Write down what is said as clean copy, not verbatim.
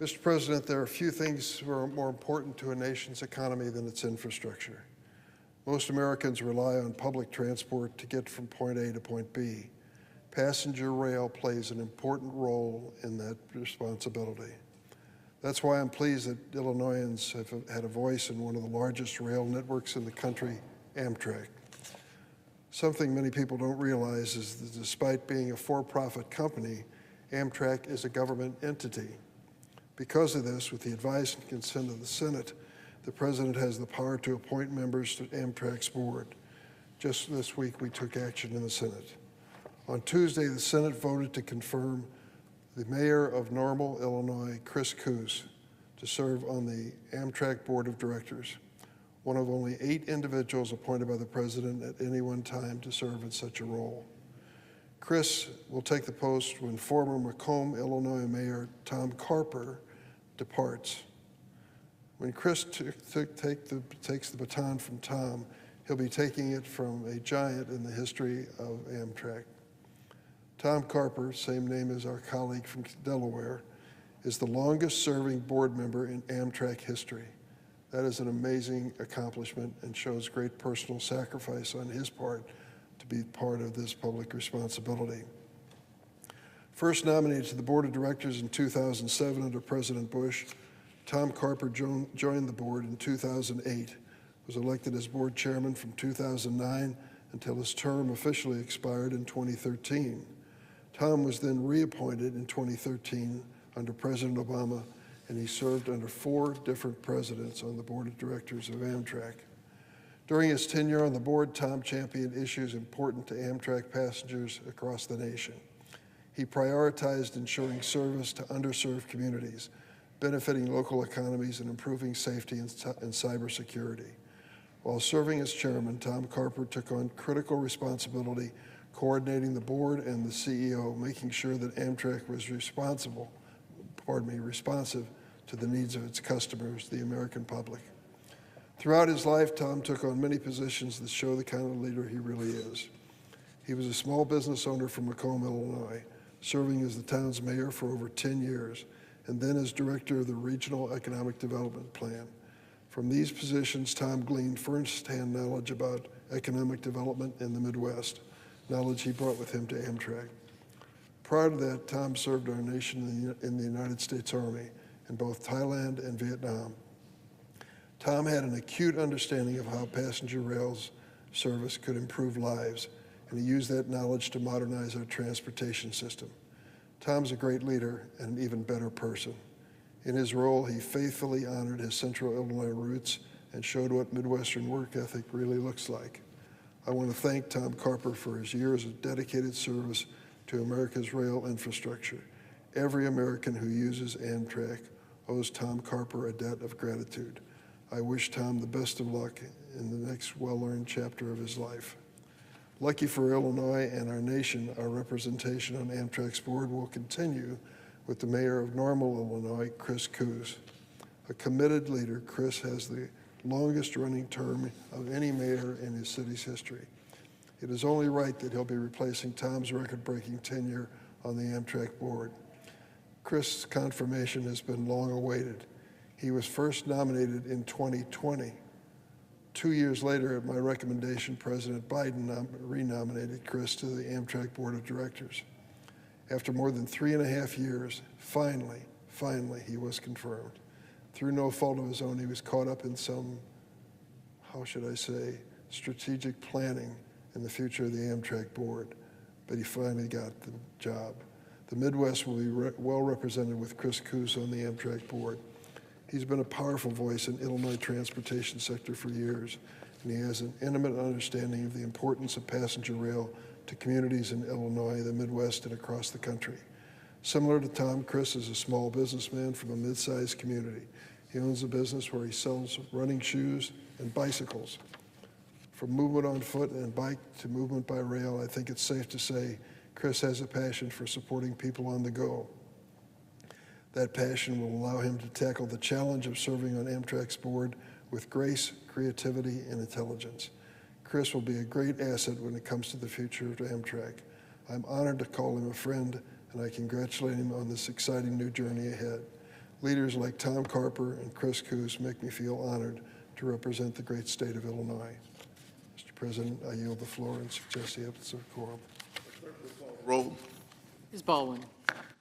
Mr. President, there are few things that are more important to a nation's economy than its infrastructure. Most Americans rely on public transport to get from point A to point B. Passenger rail plays an important role in that responsibility. That's why I'm pleased that Illinoisans have had a voice in one of the largest rail networks in the country, Amtrak. Something many people don't realize is that despite being a for-profit company, Amtrak is a government entity. Because of this, with the advice and consent of the Senate, the President has the power to appoint members to Amtrak's board. Just this week, we took action in the Senate. On Tuesday, the Senate voted to confirm the mayor of Normal, Illinois, Chris Koos, to serve on the Amtrak Board of Directors, one of only 8 individuals appointed by the President at any one time to serve in such a role. Chris will take the post when former Macomb, Illinois Mayor Tom Carper departs. When Chris takes the baton from Tom, he'll be taking it from a giant in the history of Amtrak. Tom Carper, same name as our colleague from Delaware, is the longest serving board member in Amtrak history. That is an amazing accomplishment and shows great personal sacrifice on his part to be part of this public responsibility. First nominated to the board of directors in 2007 under President Bush, Tom Carper joined the board in 2008, was elected as board chairman from 2009 until his term officially expired in 2013. Tom was then reappointed in 2013 under President Obama, and he served under 4 different presidents on the board of directors of Amtrak. During his tenure on the board, Tom championed issues important to Amtrak passengers across the nation. He prioritized ensuring service to underserved communities, benefiting local economies and improving safety and cybersecurity. While serving as chairman, Tom Carper took on critical responsibility coordinating the board and the CEO, making sure that Amtrak was responsive to the needs of its customers, the American public. Throughout his life, Tom took on many positions that show the kind of leader he really is. He was a small business owner from Macomb, Illinois, serving as the town's mayor for over 10 years, and then as director of the Regional Economic Development Plan. From these positions, Tom gleaned first-hand knowledge about economic development in the Midwest, knowledge he brought with him to Amtrak. Prior to that, Tom served our nation in the United States Army in both Thailand and Vietnam. Tom had an acute understanding of how passenger rail service could improve lives, and he used that knowledge to modernize our transportation system. Tom's a great leader and an even better person. In his role, he faithfully honored his Central Illinois roots and showed what Midwestern work ethic really looks like. I want to thank Tom Carper for his years of dedicated service to America's rail infrastructure. Every American who uses Amtrak owes Tom Carper a debt of gratitude. I wish Tom the best of luck in the next well-earned chapter of his life. Lucky for Illinois and our nation, our representation on Amtrak's board will continue with the mayor of Normal, Illinois, Chris Koos. A committed leader, Chris has the longest running term of any mayor in his city's history. It is only right that he'll be replacing Tom's record-breaking tenure on the Amtrak board. Chris' confirmation has been long awaited. He was first nominated in 2020. 2 years later, at my recommendation, President Biden renominated Chris to the Amtrak Board of Directors. After more than 3.5 years, finally, he was confirmed. Through no fault of his own, he was caught up in some, strategic planning in the future of the Amtrak board, but he finally got the job. The Midwest will be well represented with Chris Koos on the Amtrak board. He's been a powerful voice in Illinois transportation sector for years, and he has an intimate understanding of the importance of passenger rail to communities in Illinois, the Midwest, and across the country. Similar to Tom, Chris is a small businessman from a mid-sized community. He owns a business where he sells running shoes and bicycles. From movement on foot and bike to movement by rail, I think it's safe to say Chris has a passion for supporting people on the go. That passion will allow him to tackle the challenge of serving on Amtrak's board with grace, creativity, and intelligence. Chris will be a great asset when it comes to the future of Amtrak. I'm honored to call him a friend, and I congratulate him on this exciting new journey ahead. Leaders like Tom Carper and Chris Koos make me feel honored to represent the great state of Illinois. Mr. President, I yield the floor and suggest the absence of quorum. Roll. Ms. Baldwin.